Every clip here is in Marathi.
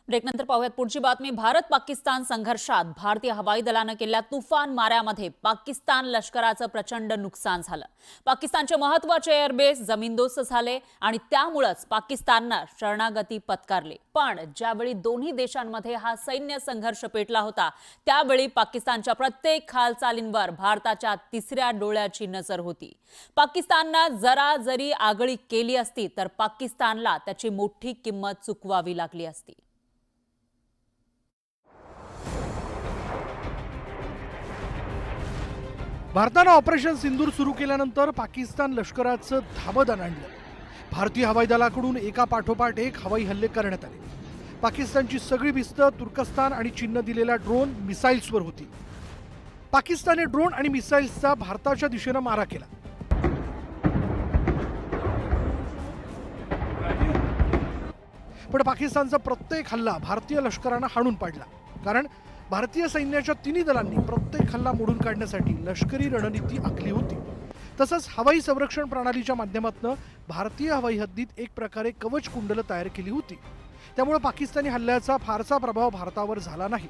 ब्रेकनंतर पाहूयात पुढची बातमी। भारत पाकिस्तान संघर्षात भारतीय हवाई दलानं केलेल्या तुफान माऱ्यामध्ये पाकिस्तान लष्कराचं प्रचंड नुकसान झालं। पाकिस्तानचे महत्त्वाचे एअरबेस जमीनदोस्त झाले आणि त्यामुळेच पाकिस्ताननं शरणागती पत्करली। पण ज्यावेळी दोन्ही देशांमध्ये हा सैन्य संघर्ष पेटला होता त्यावेळी पाकिस्तानच्या प्रत्येक हालचालींवर भारताच्या तिसऱ्या डोळ्याची नजर होती। पाकिस्ताननं जरा जरी आगळीक केली असती तर पाकिस्तानला त्याची मोठी किंमत चुकवावी लागली असती। भारतानं ऑपरेशन सिंदूर सुरू केल्यानंतर पाकिस्तान लष्कराचं धाबदन आणलं। भारतीय हवाई दलाकडून एका पाठोपाठ एक हवाई हल्ले करण्यात आले। पाकिस्तानची सगळी भिस्त तुर्कस्तान आणि चीननं दिलेल्या ड्रोन मिसाईल्सवर होती। पाकिस्तानने ड्रोन आणि मिसाईल्सचा भारताच्या दिशेनं मारा केला। पण पाकिस्तानचा प्रत्येक हल्ला भारतीय लष्करानं हाणून पाडला, कारण भारतीय सैन्याच्या तिन्ही दलांनी प्रत्येक हल्ला मोडून काढण्यासाठी लष्करी रणनीती आखली होती। तसंच हवाई संरक्षण प्रणालीच्या माध्यमातून भारतीय हवाई हद्दीत एक प्रकारे कवच कुंडल तयार केली होती। त्यामुळे पाकिस्तानी हल्ल्याचा फारसा प्रभाव भारतावर झाला नाही।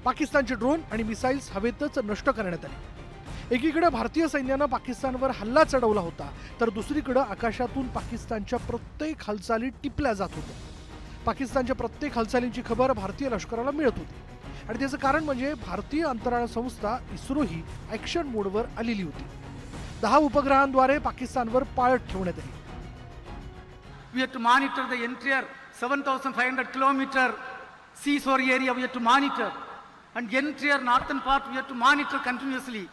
पाकिस्तानचे ड्रोन आणि मिसाईल्स हवेतच नष्ट करण्यात आले। एकीकडे भारतीय सैन्यानं पाकिस्तानवर हल्ला चढवला होता, तर दुसरीकडे आकाशातून पाकिस्तानच्या प्रत्येक हालचाली टिपल्या जात होत्या। पाकिस्तानच्या प्रत्येक हालचालींची खबर भारतीय लष्कराला मिळत होती आणि त्याचं कारण म्हणजे भारतीय अंतराळ संस्था इस्रो ही ॲक्शन मोडवर आलेली होती। 10 उपग्रहांद्वारे पाकिस्तानवर पाळत ठेवण्यात आली। We have to monitor the entire 7,500 kilometer seashore area. We have to monitor, and the entire northern part we have to monitor continuously.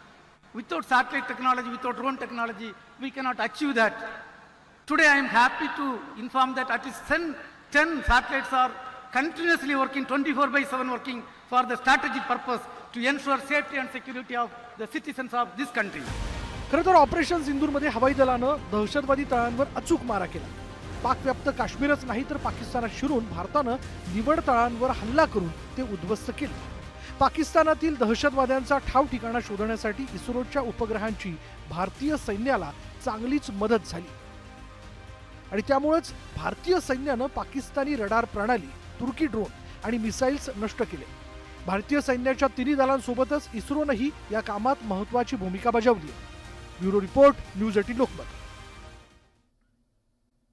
Without satellite technology, without drone technology, we cannot achieve that. Today I am happy to inform that at least 10 satellites are continuously working, 24/7 working for the strategic purpose to ensure safety and security of the citizens of this country. खरं तर ऑपरेशन सिंदूरमध्ये हवाई दलानं दहशतवादी तळांवर अचूक मारा केला। पाकव्याप्त काश्मीरच नाही तर पाकिस्तानात शिरून भारतानं निवड तळांवर हल्ला करून ते उद्ध्वस्त केले। पाकिस्तानातील दहशतवाद्यांचा ठाव ठिकाणा शोधण्यासाठी इस्रोच्या उपग्रहांची भारतीय सैन्याला चांगलीच मदत झाली आणि त्यामुळेच भारतीय सैन्यानं पाकिस्तानी रडार प्रणाली, तुर्की ड्रोन आणि मिसाईल्स नष्ट केले। भारतीय सैन्याच्या तिन्ही दलांसोबतच इस्रोनंही या कामात महत्त्वाची भूमिका बजावली आहे। Bureau report, news 18 Lokmat.